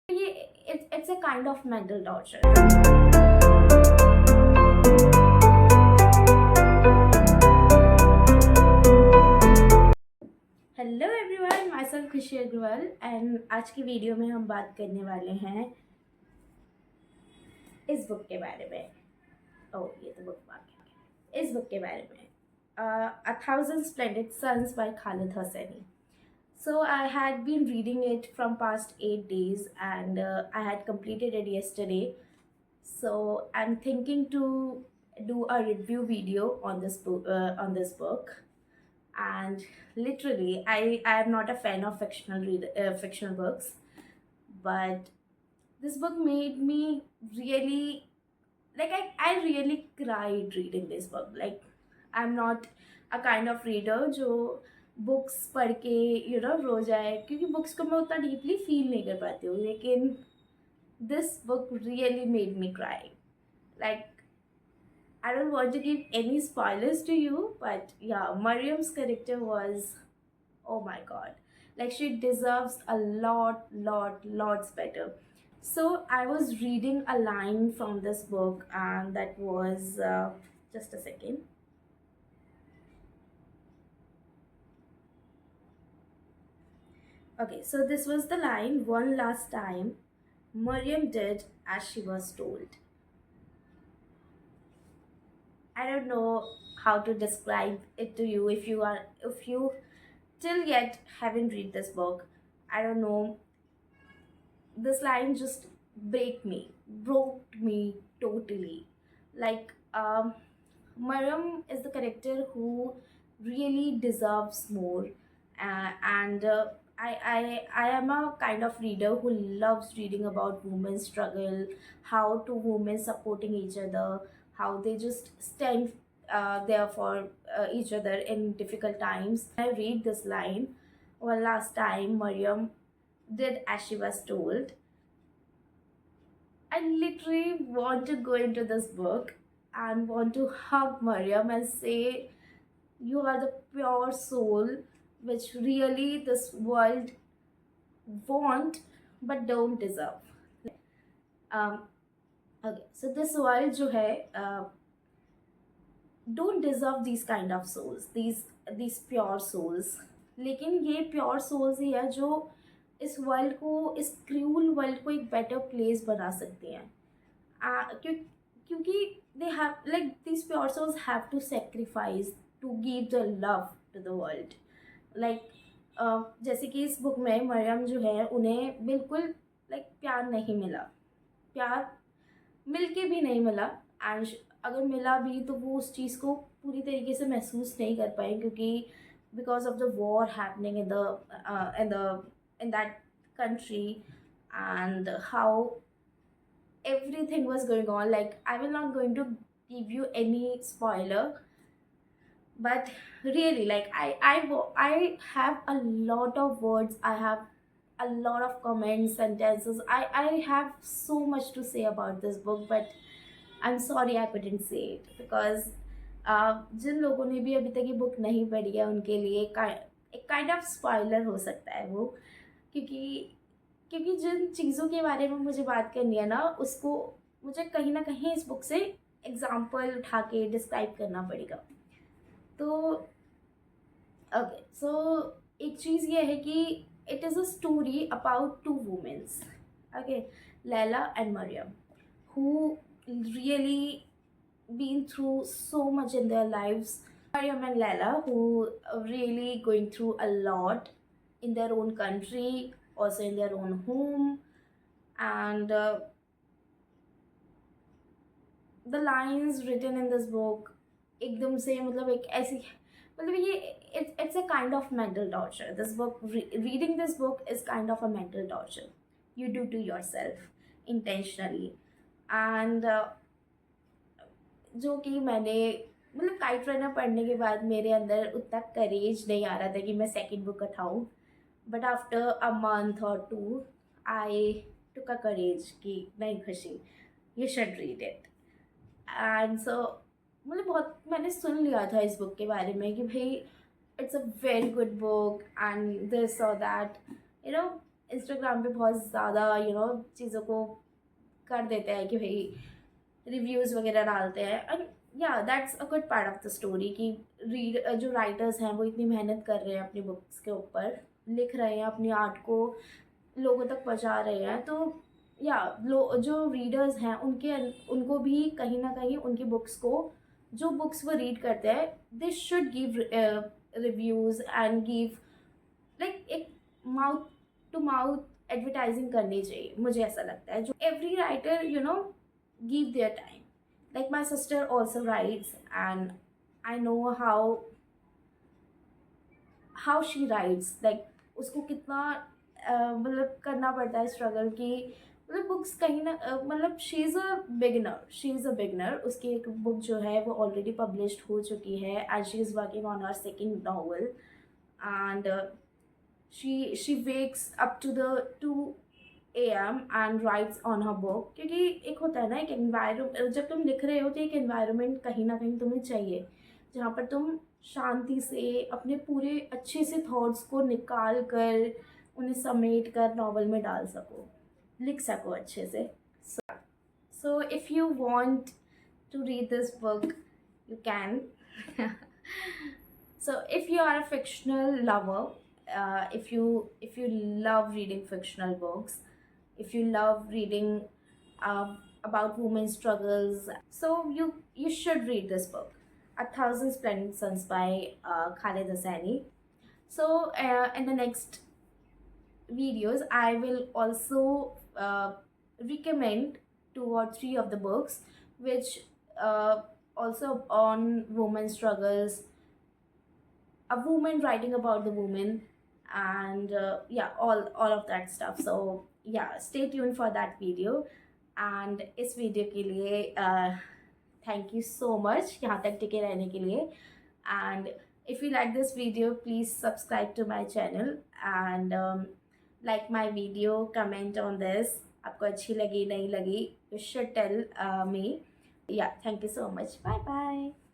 It's a kind of mental torture. Hello everyone, my self खुशी Agarwal and आज की video में हम बात करने वाले हैं इस बुक के बारे में। ये तो बुक मार्क है। इस बुक के बारे में A Thousand Splendid Suns by Khalid Hosseini. So I had been reading it from past 8 days and I had completed it yesterday. So I'm thinking to do a review video on this book. And literally, I am not a fan of fictional books, but this book made me really I really cried reading this book. Like, I'm not a kind of reader जो books पढ़ के रो जाए, क्योंकि books को मैं उतना deeply feel नहीं कर पाती हूँ, लेकिन this book really made me cry. Like, I don't want to give any spoilers to you, but yeah, Mariam's character was, oh my god, like she deserves a lots better. So I was reading a line from this book, and that was just a second. Okay, so this was the line: one last time, Mariam did as she was told. I don't know how to describe it to you. If you till yet haven't read this book, I don't know, this line just broke me totally. Like, Mariam is the character who really deserves more, and I am a kind of reader who loves reading about women's struggle, how two women supporting each other, how they just stand there for each other in difficult times. I read this line: one last time, Mariam did as she was told. I literally want to go into this book and want to hug Mariam and say, you are the pure soul which really this world want but don't deserve. Um, okay, so this world जो है don't deserve these kind of souls, these pure souls. लेकिन ये pure souls ही है जो इस world को, इस cruel world को एक बेटर प्लेस बना सकते हैं. क्योंकि they have, like, these pure souls have to sacrifice to give the love to the world. Like, जैसे कि इस बुक में मरियम जो है, उन्हें बिल्कुल प्यार नहीं मिला, प्यार मिल के भी नहीं मिला. एंड अगर मिला भी तो वो उस चीज़ को पूरी तरीके से महसूस नहीं कर पाए, क्योंकि because of the war happening in that country, and how everything was going on. Like, I will not going to give you any spoiler, but really, like, I have a lot of words, I have a lot of comments, sentences, I have so much to say about this book, but I'm sorry I couldn't say it, because जिन लोगों ने भी अभी तक ये book नहीं पढ़ी है, उनके लिए एक काइंड ऑफ स्पॉइलर हो सकता है वो. क्योंकि क्योंकि जिन चीज़ों के बारे में मुझे बात करनी है ना, उसको मुझे कहीं ना कहीं इस बुक से एग्जाम्पल उठा के डिस्क्राइब करना पड़ेगा. तो ओके, सो एक चीज़ ये है कि it is a story about two womens, okay, Laila and Mariam, who really been through so much in their lives. Mariam and Laila, who are really going through a lot in their own country, also in their own home, and the lines written in this book एकदम से, मतलब एक ऐसी, मतलब ये it's a kind of mental torture. This book, reading this book is kind of a mental torture you do to yourself intentionally. And जो कि मैंने, मतलब काइट रनर पढ़ने के बाद मेरे अंदर उतना करेज नहीं आ रहा था कि मैं सेकंड बुक उठाऊँ. But after a month or two I took a courage कि नहीं Khushi, you should read it. And so, मतलब बहुत मैंने सुन लिया था इस बुक के बारे में कि भाई it's a very good book and this और दैट, यू नो. इंस्टाग्राम पे बहुत ज़्यादा चीज़ों को कर देते हैं कि भाई रिव्यूज़ वगैरह डालते हैं। एंड या that's a good part of the story कि जो राइटर्स हैं वो इतनी मेहनत कर रहे हैं अपनी बुक्स के ऊपर, लिख रहे हैं, अपनी आर्ट को लोगों तक पहुंचा रहे हैं। तो या जो रीडर्स हैं उनको भी कहीं ना कहीं उनकी बुक्स को, जो बुक्स वो रीड करते हैं, they should give reviews and give like एक माउथ टू माउथ एडवर्टाइजिंग करनी चाहिए, मुझे ऐसा लगता है। जो every writer give their time, like my sister also writes, and I know how she writes, like उसको कितना मतलब करना पड़ता है स्ट्रगल की, मतलब बुक्स कहीं ना मतलब शी इज़ अ बिगनर। उसकी एक बुक जो है वो ऑलरेडी पब्लिश्ड हो चुकी है and she is working on her second novel. And she wakes up to the 2 a.m. and writes on her book, क्योंकि एक होता है ना, एक एनवायरमेंट, जब तुम लिख रहे हो तो एक एनवायरमेंट कहीं ना कहीं तुम्हें चाहिए जहाँ पर तुम शांति से अपने पूरे अच्छे से थॉट्स को निकाल कर उन्हें समेट कर नॉवल में डाल सको, लिख सको अच्छे से। So if you want to read this book, you can. So if you are a fictional lover, if you love reading fictional books, if you love reading about women's struggles, so you should read this book, A Thousand Splendid Suns by Khaled Hosseini. So in the next videos, I will also recommend 2 or 3 of the books, which also on women's struggles, a woman writing about the woman, and yeah, all of that stuff. So yeah, stay tuned for that video. And इस video के लिए thank you so much यहाँ तक टिके रहने के लिए। And if you like this video, please subscribe to my channel and like my video, comment on this, आपको अच्छी लगी नहीं लगी, you should tell me. Yeah, thank you so much, bye bye.